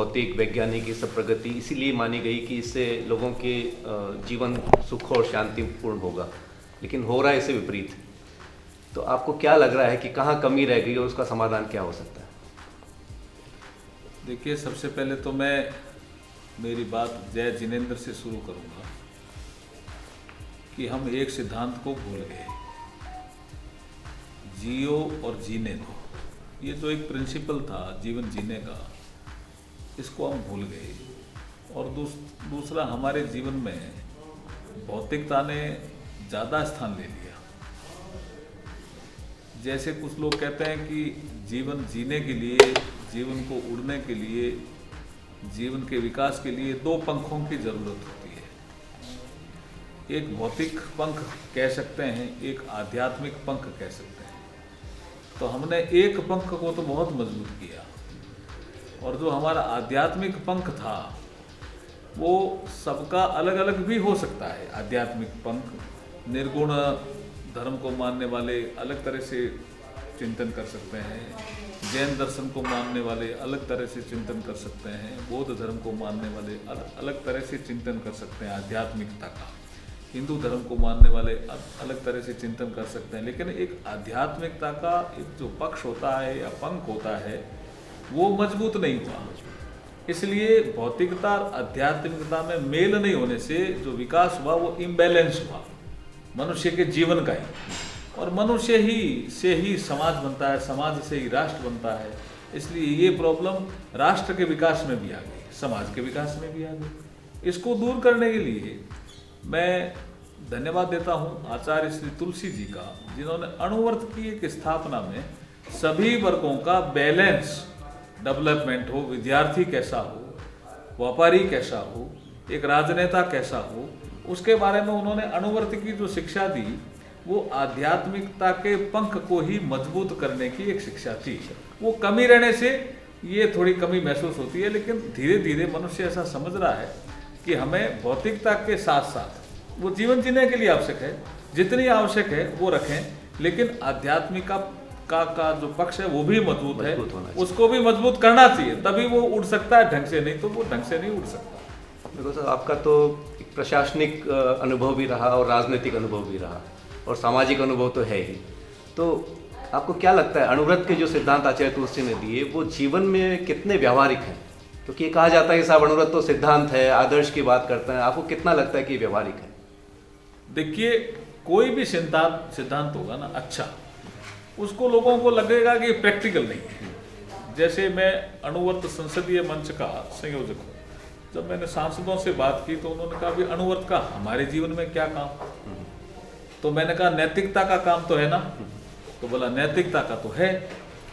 भौतिक वैज्ञानिक ये सब प्रगति इसीलिए मानी गई कि इससे लोगों के जीवन सुख और शांतिपूर्ण होगा, लेकिन हो रहा है इससे विपरीत। तो आपको क्या लग रहा है कि कहाँ कमी रह गई और उसका समाधान क्या हो सकता है? देखिए, सबसे पहले तो मैं मेरी बात जय जिनेंद्र से शुरू करूंगा कि हम एक सिद्धांत को भूल गए, जियो और जीने दो। ये जो एक प्रिंसिपल था जीवन जीने का, इसको हम भूल गए। और दूसरा, हमारे जीवन में भौतिकता ने ज़्यादा स्थान ले लिया। जैसे कुछ लोग कहते हैं कि जीवन जीने के लिए, जीवन को उड़ने के लिए, जीवन के विकास के लिए दो पंखों की ज़रूरत होती है। एक भौतिक पंख कह सकते हैं, एक आध्यात्मिक पंख कह सकते हैं। तो हमने एक पंख को तो बहुत मजबूत किया, और जो हमारा आध्यात्मिक पंख था वो सबका अलग अलग भी हो सकता है। आध्यात्मिक पंख, निर्गुण धर्म को मानने वाले अलग तरह से चिंतन कर सकते हैं, जैन दर्शन को मानने वाले अलग तरह से चिंतन कर सकते हैं, बौद्ध धर्म को मानने वाले अलग तरह से चिंतन कर सकते हैं आध्यात्मिकता का, हिंदू धर्म को मानने वाले अलग तरह से चिंतन कर सकते हैं। लेकिन एक आध्यात्मिकता का एक जो पक्ष होता है या पंख होता है वो मजबूत नहीं हुआ। इसलिए भौतिकता और आध्यात्मिकता में मेल नहीं होने से जो विकास हुआ वो इम्बैलेंस हुआ मनुष्य के जीवन का ही। और मनुष्य ही से ही समाज बनता है, समाज से ही राष्ट्र बनता है। इसलिए ये प्रॉब्लम राष्ट्र के विकास में भी आ गई, समाज के विकास में भी आ गई। इसको दूर करने के लिए मैं धन्यवाद देता हूँ आचार्य श्री तुलसी जी का, जिन्होंने अणुवर्त की एक स्थापना में सभी वर्गों का बैलेंस डेवलपमेंट हो, विद्यार्थी कैसा हो, व्यापारी कैसा हो, एक राजनेता कैसा हो, उसके बारे में उन्होंने अणुवर्त की जो शिक्षा दी वो आध्यात्मिकता के पंख को ही मजबूत करने की एक शिक्षा थी। वो कमी रहने से ये थोड़ी कमी महसूस होती है, लेकिन धीरे धीरे मनुष्य ऐसा समझ रहा है कि हमें भौतिकता के साथ साथ वो जीवन जीने के लिए आवश्यक है, जितनी आवश्यक है वो रखें, लेकिन आध्यात्मिक का जो पक्ष है वो भी मजबूत है, उसको भी मजबूत करना चाहिए, तभी वो उड़ सकता है ढंग से, नहीं तो वो ढंग से नहीं उड़ सकता। देखो सर, आपका तो एक प्रशासनिक अनुभव भी रहा और राजनीतिक अनुभव भी रहा और सामाजिक अनुभव तो है ही। तो आपको क्या लगता है अणुव्रत के जो सिद्धांत आचार्य तुलसी ने दिए वो जीवन में कितने व्यावहारिक हैं? क्योंकि कहा जाता है कि साहब अणुव्रत तो सिद्धांत है, आदर्श की बात करते हैं, आपको कितना लगता है कि व्यावहारिक है? देखिए, कोई भी सिद्धांत होगा ना अच्छा, उसको लोगों को लगेगा कि प्रैक्टिकल नहीं है। जैसे मैं अणुव्रत संसदीय मंच का संयोजक हूँ, जब मैंने सांसदों से बात की तो उन्होंने कहा भी अणुव्रत का हमारे जीवन में क्या काम? तो मैंने कहा नैतिकता का काम तो है ना? तो बोला नैतिकता का तो है।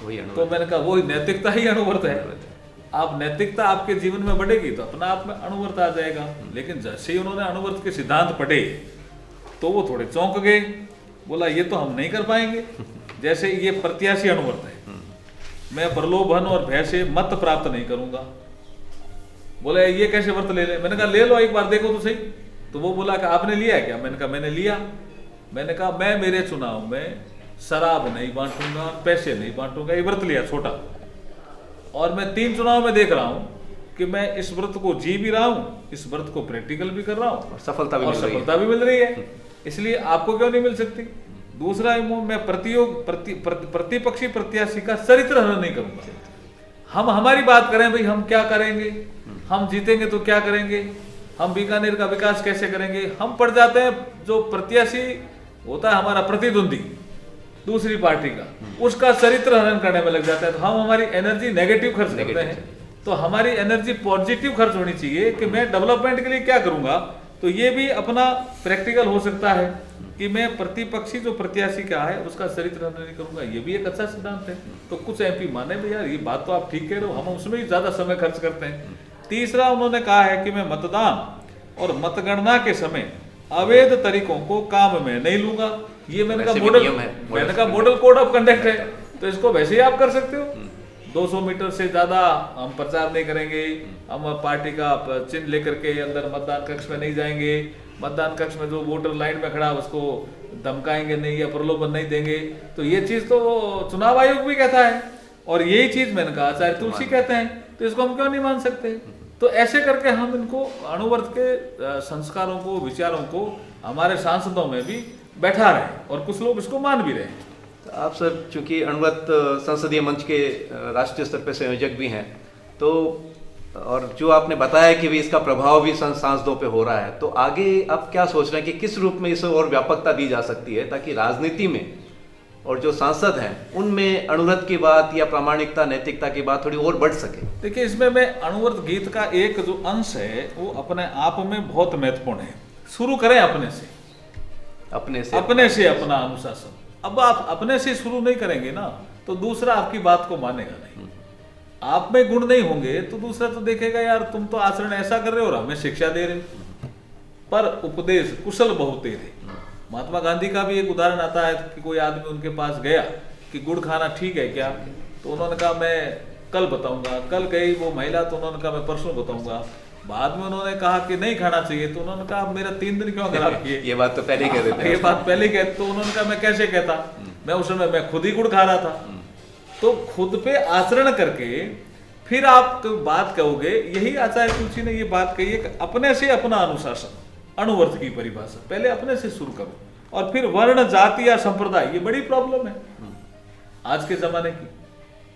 तो मैंने कहा वही नैतिकता ही अणुव्रत है। आप नैतिकता आपके जीवन में बढ़ेगी तो अपना आप में अणुव्रत आ जाएगा। लेकिन जैसे ही उन्होंने अणुव्रत के सिद्धांत पढ़े तो वो थोड़े चौंक गए, बोला ये तो हम नहीं कर पाएंगे। जैसे ये प्रत्याशी अणुव्रत है, मैं प्रलोभन और भय से मत प्राप्त नहीं करूंगा। बोले ये कैसे व्रत ले ले? मैंने कहा ले लो, एक बार देखो तो सही। तो वो बोला कि आपने लिया क्या? मैंने कहा मैंने लिया। मैंने कहा मैं मेरे चुनाव में शराब नहीं बांटूंगा, पैसे नहीं बांटूंगा, ये व्रत लिया छोटा। और मैं 3 चुनाव में देख रहा हूँ कि मैं इस व्रत को जी भी रहा हूँ, इस व्रत को प्रैक्टिकल भी कर रहा हूँ और सफलता भी मिल रही है। इसलिए आपको क्यों नहीं मिल सकती? दूसरा, मैं प्रतिपक्षी प्रत्याशी का चरित्र हनन नहीं करूंगा। हम हमारी बात करें भाई, हम क्या करेंगे, हम जीतेंगे तो क्या करेंगे, हम बीकानेर का विकास कैसे करेंगे। हम पड़ जाते हैं जो प्रत्याशी होता है हमारा प्रतिद्वंदी दूसरी पार्टी का, उसका चरित्र हनन करने में लग जाता है। तो हम हमारी एनर्जी नेगेटिव खर्च करते हैं। तो हमारी एनर्जी पॉजिटिव खर्च होनी चाहिए कि मैं डेवलपमेंट के लिए क्या करूंगा। तो ये भी अपना प्रैक्टिकल हो सकता है कि मैं प्रतिपक्षी जो प्रत्याशी का है उसका चरित्र हनन नहीं करूंगा। ये भी एक अच्छा सिद्धांत है। तो कुछ एमपी माने भी यार ये बात तो आप ठीक कह रहे हो, हम उसमें ही ज्यादा समय खर्च करते हैं। तीसरा, उन्होंने कहा है कि मैं मतदान और मतगणना के समय अवैध तरीकों को काम में नहीं लूंगा। ये मैंने कहा मॉडल कोड ऑफ कंडक्ट है, तो इसको वैसे ही आप कर सकते हो। 200 मीटर से ज्यादा हम प्रचार नहीं करेंगे, हम पार्टी का चिन्ह लेकर के अंदर मतदान कक्ष में नहीं जाएंगे, मतदान कक्ष में जो वोटर लाइन में खड़ा उसको धमकाएंगे नहीं या प्रलोभन नहीं देंगे। तो ये चीज तो चुनाव आयोग भी कहता है और यही चीज मैंने कहा आचार्य तुलसी कहते हैं तो इसको हम क्यों नहीं मान सकते? तो ऐसे करके हम इनको अणुव्रत के संस्कारों को, विचारों को हमारे सांसदों में भी बैठा रहे हैं और कुछ लोग इसको मान भी रहे हैं। तो आप सर चूंकि अणुव्रत संसदीय मंच के राष्ट्रीय स्तर पर संयोजक भी हैं, तो और जो आपने बताया कि भी इसका प्रभाव भी सांसदों पे हो रहा है, तो आगे आप क्या सोच रहे हैं कि किस रूप में इसे और व्यापकता दी जा सकती है ताकि राजनीति में और जो सांसद हैं उनमें अणुव्रत की बात या प्रामाणिकता, नैतिकता की बात थोड़ी और बढ़ सके? देखिए, इसमें मैं अणुव्रत गीत का एक जो अंश है वो अपने आप में बहुत महत्वपूर्ण है। शुरू करें अपने से अपना अनुशासन। अब आप अपने से शुरू नहीं करेंगे ना तो दूसरा आपकी बात को मानेगा नहीं। आप में गुण नहीं होंगे तो दूसरा तो देखेगा यार तुम तो आचरण ऐसा कर रहे हो और हमें शिक्षा दे रहे हो। पर उपदेश कुशल बहु तेरे। महात्मा गांधी का भी एक उदाहरण आता है कि कोई आदमी उनके पास गया कि गुड़ खाना ठीक है क्या, तो उन्होंने कहा मैं कल बताऊंगा। कल गई वो महिला तो उन्होंने कहा मैं परसों बताऊंगा। बाद में उन्होंने कहा कि नहीं खाना चाहिए तो उन्होंने कहा मेरा 3 दिन क्यों खराब किए? ये बात तो पहले ही कह देते हैं। ये बात पहले कह, तो उन्होंने कहा मैं कैसे कहता, मैं उस समय मैं खुद ही गुड़ खा रहा था। तो खुद पे आचरण करके फिर आप तो बात कहोगे। यही आचार्य तुलसी ने ये बात कही है कि अपने से अपना अनुशासन, अणुव्रत की परिभाषा पहले अपने से शुरू करो और फिर वर्ण, जाति या संप्रदाय, ये बड़ी प्रॉब्लम है आज के जमाने की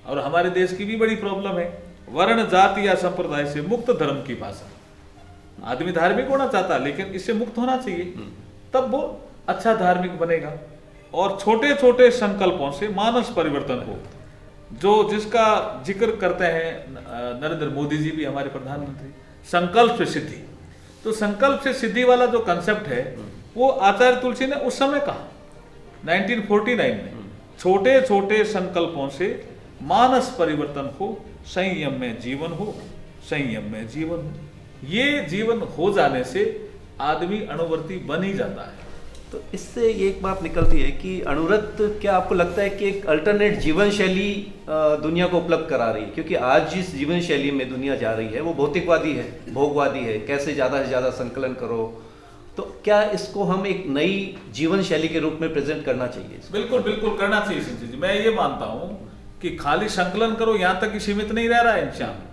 और हमारे देश की भी बड़ी प्रॉब्लम है। वर्ण, जाति या संप्रदाय से मुक्त धर्म की भाषा। आदमी धार्मिक होना चाहता है लेकिन इससे मुक्त होना चाहिए, तब वो अच्छा धार्मिक बनेगा। और छोटे छोटे संकल्पों से मानस परिवर्तन हो, जो जिसका जिक्र करते हैं नरेंद्र मोदी जी भी, हमारे प्रधानमंत्री, संकल्प से सिद्धि। तो संकल्प से सिद्धि वाला जो कंसेप्ट है वो आचार्य तुलसी ने उस समय कहा 1949 में। छोटे छोटे संकल्पों से मानस परिवर्तन हो, संयम में जीवन हो, संयम में जीवन हो। ये जीवन हो जाने से आदमी अणुव्रती बन ही जाता है। तो इससे ये एक बात निकलती है कि अणुव्रत, क्या आपको लगता है कि एक अल्टरनेट जीवन शैली दुनिया को उपलब्ध करा रही है? क्योंकि आज जिस जीवन शैली में दुनिया जा रही है वो भौतिकवादी है, भोगवादी है, कैसे ज़्यादा से ज़्यादा संकलन करो। तो क्या इसको हम एक नई जीवन शैली के रूप में प्रेजेंट करना चाहिए? बिल्कुल बिल्कुल करना चाहिए संजय जी। मैं ये मानता हूँ कि खाली संकलन करो यहाँ तक ही सीमित नहीं रह रहा है इंसान।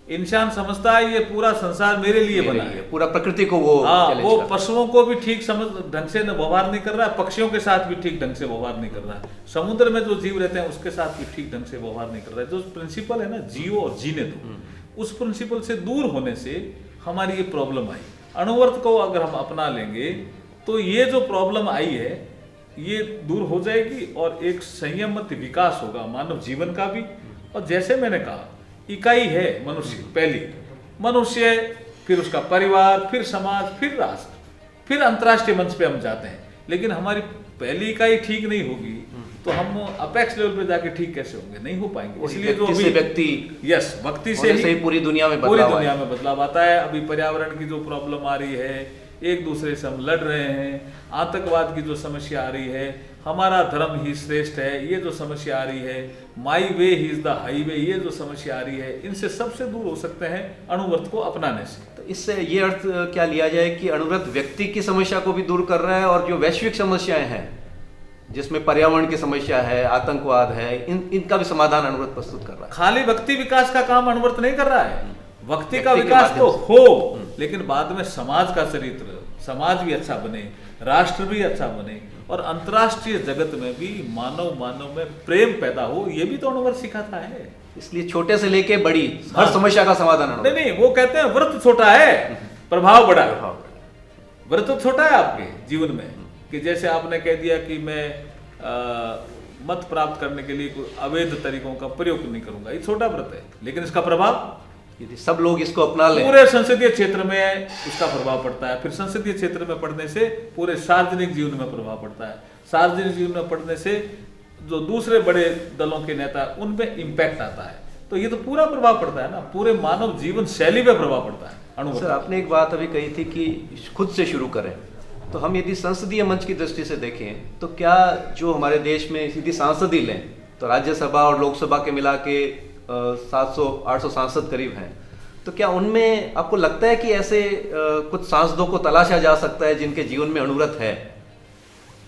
इंसान समझता है ये पूरा संसार मेरे लिए बना है, पूरा प्रकृति को वो वो पशुओं को भी ठीक समझ ढंग से व्यवहार नहीं कर रहा है, पक्षियों के साथ भी ठीक ढंग से व्यवहार नहीं कर रहा है, समुद्र में जो जीव रहते हैं उसके साथ भी ठीक ढंग से व्यवहार नहीं कर रहा है। जो प्रिंसिपल है ना, जियो और जीने दो, उस प्रिंसिपल से दूर होने से हमारी ये प्रॉब्लम आई। अणुव्रत को अगर हम अपना लेंगे तो ये जो प्रॉब्लम आई है ये दूर हो जाएगी और एक संयमित विकास होगा मानव जीवन का भी। और जैसे मैंने कहा, इकाई है मनुष्य, पहली मनुष्य, फिर उसका परिवार, फिर समाज, फिर राष्ट्र, फिर अंतर्राष्ट्रीय मंच पे हम जाते हैं। लेकिन हमारी पहली इकाई ठीक नहीं होगी तो हम अपेक्स लेवल पे जाके ठीक कैसे होंगे? नहीं हो पाएंगे। इसलिए जो अभी व्यक्ति से ही पूरी दुनिया में बदलाव आता है। अभी पर्यावरण की जो प्रॉब्लम आ रही है, एक दूसरे से हम लड़ रहे हैं, आतंकवाद की जो समस्या आ रही है, हमारा धर्म ही श्रेष्ठ है, ये जो समस्या आ रही है, माई वे इज द हाईवे, ये जो समस्या आ रही है, इनसे सबसे दूर हो सकते हैं अणुव्रत को अपनाने से। तो इससे ये अर्थ क्या लिया जाए कि अणुव्रत व्यक्ति की समस्या को भी दूर कर रहा है और जो वैश्विक समस्याएं हैं जिसमें पर्यावरण की समस्या है, आतंकवाद है, इनका भी समाधान अणुव्रत प्रस्तुत कर रहा है। खाली व्यक्ति विकास का काम अणुव्रत नहीं कर रहा है, व्यक्ति का विकास तो हो, लेकिन बाद में समाज का चरित्र, समाज भी अच्छा बने, राष्ट्र भी अच्छा बने और अंतर्राष्ट्रीय जगत में भी मानव में प्रेम पैदा हो, ये भी तो अणुव्रत सिखाता है। इसलिए छोटे से लेके बड़ी हर समस्या का समाधान नहीं, वो कहते हैं व्रत छोटा है, प्रभाव बड़ा है। व्रत तो छोटा है आपके जीवन में, कि जैसे आपने कह दिया कि मैं मत प्राप्त करने के लिए कोई अवैध तरीकों का प्रयोग नहीं करूंगा, ये छोटा व्रत है, लेकिन इसका प्रभाव यदि सब लोग इसको अपना लें, पूरे संसदीय क्षेत्र में उसका प्रभाव पड़ता है। फिर संसदीय क्षेत्र में पढ़ने से पूरे सार्वजनिक जीवन में प्रभाव पड़ता है। सार्वजनिक जीवन में पढ़ने से जो दूसरे बड़े दलों के नेता, उन पे इम्पैक्ट आता है। तो ये तो पूरा प्रभाव पड़ता है ना, पूरे मानव जीवन शैली पे प्रभाव पड़ता है। सर, आपने एक बात अभी कही थी कि खुद से शुरू करें, तो हम यदि संसदीय मंच की दृष्टि से देखें तो क्या जो हमारे देश में सीधी सांसद ही लें तो राज्यसभा और लोकसभा के मिला के 700-800 सांसद करीब हैं, तो क्या उनमें आपको लगता है कि ऐसे कुछ सांसदों को तलाशा जा सकता है जिनके जीवन में अणुव्रत है?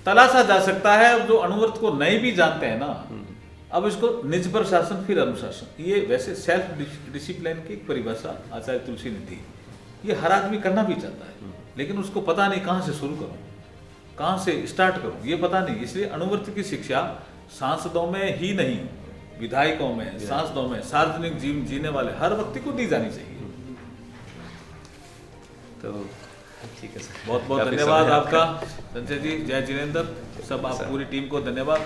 तलाशा जा सकता है। जो अणुव्रत को नहीं भी जानते हैं ना, अब इसको निज प्रशासन फिर अनुशासन, ये वैसे सेल्फ डिसिप्लिन की परिभाषा आचार्य तुलसी ने दी। ये हर आदमी करना भी चाहता है, लेकिन उसको पता नहीं कहाँ से शुरू करूँ, कहाँ से स्टार्ट करूँ, ये पता नहीं। इसलिए अनुवर्त की शिक्षा सांसदों में ही नहीं, विधायकों में, सांसदों में, सार्वजनिक जीवन जीने वाले हर व्यक्ति को दी जानी चाहिए। तो ठीक है सर, बहुत बहुत काफी धन्यवाद समय आपका संजय जी, जय जिनेंद्र, सब आप पूरी टीम को धन्यवाद।